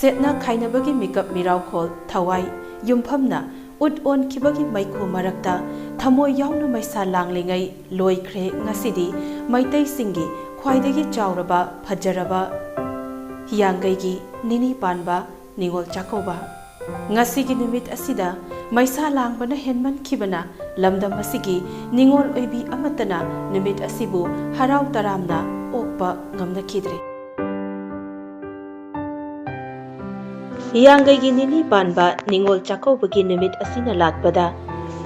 Setna Kainabagi Mikap Miraukol, Tawai, Yumpamna, Ud on Kibagi Maiku Marakta, Tamo Yauna Maisa Langlingai, Loi Kre, Nasidi, Maitei Singi, Kwaidagi Jauraba, Pajaraba, Hiyangaigi, Nini Panba, Ningol Chakouba. Ngasigi Numit Asida, Maisa Langbana Henman Kibana, Lamdam Asigi, Ningol Oibi Amatana, Numit Asibu, Harau Taramna, Okpa Ngamna Kidri. Hiyangaigi Nini Panba, Ningol Chakoubagi Numit Asina Lakbada,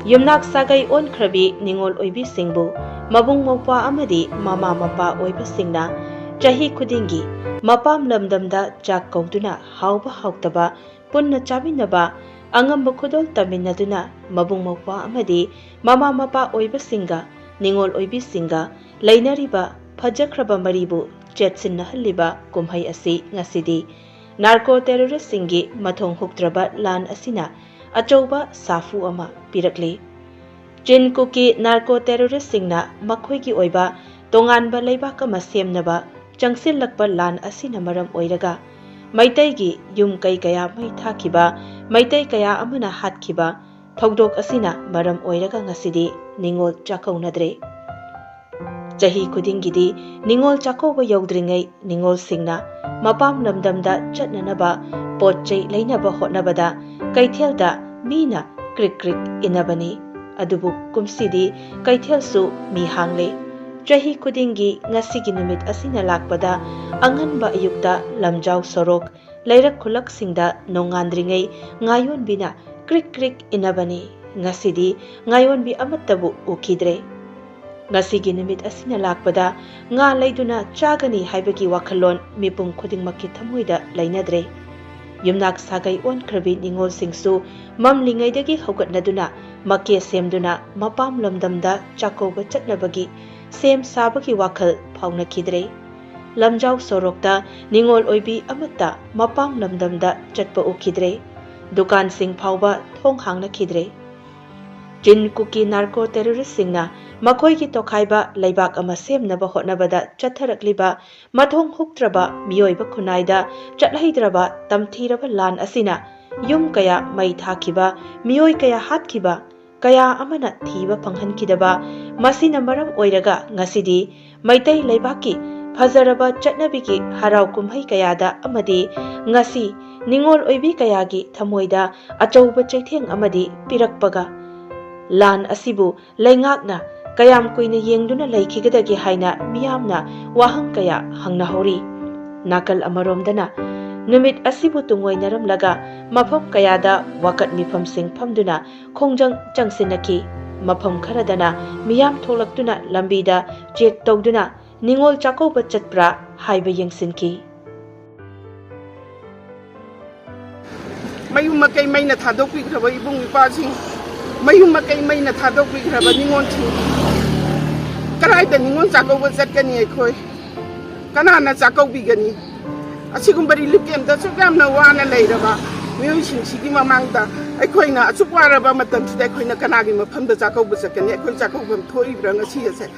Yumnak Sagai on Krabi, Ningol Oibisingbu, Mabung Mopa Amadi, Mama Mapa Oibisingna, Jahi Kudingi, Mapam Lamdamda, Jak Kauduna, Hauba Hautaba, Punna Chabinaba, Angamba Kudol Taminaduna, Mabung Mopa Amadi, Mama Mapa Oibisinga, Ningol Oibisinga, Lainariba, Pajakraba Maribu, Jetsin Nahaliba, Kumhai Asi, Ngasidi, Narco terrorist Singi, Matong Huktraba, Lan Asina, Achouba, Safu Ama, Pirakli. Jin Kuki, Narco terrorist Singna, Makwiki Oiba, Tonganba Leibaka Masemnaba, Jangsil Lakba Lan Asina Maram Oiraga, Maitegi, Yum Kai Kaya Mai Thakiba, Maitai Kaya Amana Hatkiba, Togdok Asina, Maram Oiraga Ngasidi, Ningol Chakau Nadre. Jahi Kudingidi, Ningol Chakouba Yaudringai, Ningol Singna, Mapam Lamdamda Chatnanaba, Potjay Lainaba Hotnabada, Kaithelda, Mina, Krik Krik Inabani, Adubu Kumsidi, Kaithelsu, Mi Hangle. Jahi Kudingi, Ngasigi Numit Asina Lakbada, Anganba Ayukta, Lamjau Sorok, Lairak Kulak Singda, Nongandringai, Ngayon Bina, Krik Krik Inabani, Ngasidi, Ngayon Bi Amatabu Ukidre. Ngasigi Numit Asina Lakbada, Nga Laiduna Chagani Haibagi Wakalon, Mipum Kuding Makitamuida, Lainadre. Yumnak Sagai on Krabi Ningol Singsu, Mam Lingaidagi Hogat Naduna, Make Semduna, Mapam Lamdamda, Chakouba Chatnabagi, Sem Sabaki Wakal, Pauna Kidre. Lamjau Sorokta, Ningol Oibi Amata, Mapam Lamdamda, Chatpa Ukidre. Dukan Sing Pauba, Thong Hangna Kidre. Jin Kuki Narco terrorist Singna, Makoiki Tokhaiba, Laibak Ama Semnaba Hotnabada, Chatharakliba, Mathong Huktraba, Mioiba Kunaida, Chathaidraba, Tamthiraba Lan Asina, Yum Kaya Mai Thakiba, Mioi Kaya Hatkiba, Kaya Amana Thiba Panghankidaba, Masina Maram Oiraga, Ngasidi, Maitai Laibaki, Phazaraba Chatnabiki, Harau Kumhai Kayada, Amadi, Ngasi, Ningol Oibi Kayagi, Tamoida, Achouba Chaitheng Amadi, Pirakpaga. Lan Asibu, Laingakna, Kayam Kuina Yengduna Laikigadagi Haina, Miyamna, Wahang Kaya, Hangnahori. Nakal Amaromdana, Numit Asibu Tungoy Naramlaga, Mapam Kayada, Wakat Mipam Sing Pamduna, Kongjang Jangsinaki, Mapam Karadana, Miyam Tolaktuna, Lambida, Jek Togduna, Ningol Chakouba Chatpra, Haiba Yangsinki. Mayum Makay May Nathadoki, Ibung Passing. Mayum Makay May Nathadoki, Ningon. Karai the Ningon Chakouba Zakani Koi. Kanana Chakobigani. Asikumbari Lukian, that's a gamma one later. Musing Sigima Mangta, a coina, a Suparaba Matan, the Queen of Kanagim of Panda Chakobus, a Kanako Chakobum, Toy Branga said.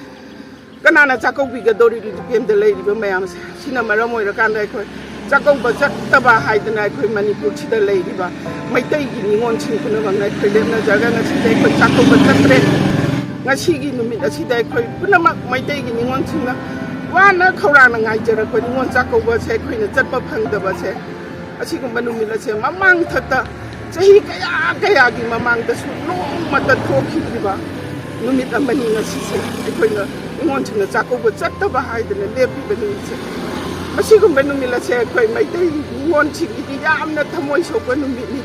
Kanana Chakobiga Dori became the lady of Mayams, Sinamaramo, the Kanda. Chakouba Tadaba hide the night with Manipur to the lady. My taking one Chinkunam, I could never Jagana today with Chakouba Tatre. Nashigi Numit, as he died, Punamak, my taking one China. One Koran and I jerk when one Chakouba said, Queen of Tapa Panda was said. As he can Manumila said, Mamang Tata, Sahi Kayagi, Mamang, the no matter talking river. Numit and Manina, she said, I couldn't want to the Chakouba Tadaba hide and their people. Masigum Benumila said, my day, wanting it, I'm not a moist open to me.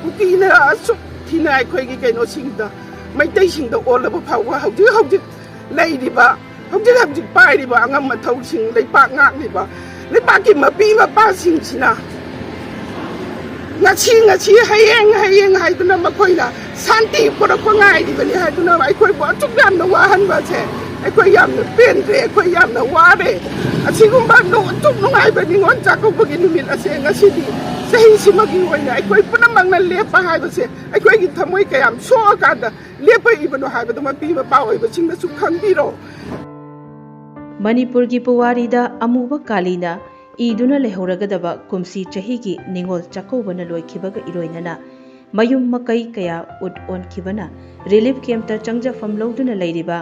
Ukina, Tina, I quake no sing the my tasting the all of a power. How do you have the lady bar? How do you have the party bar? I'm a toasting, they park not liver. They park him a beam of passing China. Not seeing a cheer, hayang, I do not Makoina. Santi for a conai, even I do not, I quite want to grab the one was here. I quite am the pen, I quite am the water. A single man no took no I but in one taco in the middle saying a city. Saying Simaki when I quite put among the left behind us. I quite get Tamwake, I'm so got the leper even to have the Mapi power, but sing the Sukandiro. Manipur Gi Puwarida Amuba Kalina, ꯏꯗꯨꯅ ꯂꯩꯍꯧꯔꯒꯗꯕ ꯀꯨꯝꯁꯤ ꯆꯍꯤꯒꯤ ꯅꯤꯡꯉꯣꯜ ꯆꯥꯛꯀꯧꯕꯅ ꯂꯣꯏꯈꯤꯕꯒ ꯏꯔꯣꯏꯅꯅ ꯃꯌꯨꯝ ꯃꯀꯩ ꯀꯌꯥ ꯎꯠ ꯑꯣꯟꯈꯤꯕꯅ relief ꯀꯦꯝꯞꯇ ꯆꯪꯖꯐꯝ ꯂꯧꯗꯨꯅ ꯂꯩꯔꯤꯕ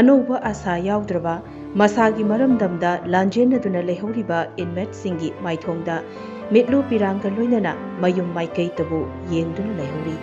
ꯑꯅꯧꯕ ꯑꯁꯥ ꯌꯥꯎꯗ꯭ꯔꯕ ꯃꯁꯥꯒꯤ ꯃꯔꯝꯗꯝꯗ ꯂꯥꯟꯖꯦꯟꯅꯗꯨꯅ ꯂꯩꯍꯧꯔꯤꯕ ꯏꯟꯃꯦꯠꯁꯤꯡꯒꯤ ꯃꯥꯏꯊꯣꯡꯗ ꯃꯤꯠꯂꯨ ꯄꯤꯔꯥꯡꯒ ꯂꯣꯏꯅꯅ ꯃꯌꯨꯝ ꯃꯥꯏꯀꯩꯇꯕꯨ ꯌꯦꯡꯗꯨꯅ ꯂꯩꯍꯧꯔꯤ꯫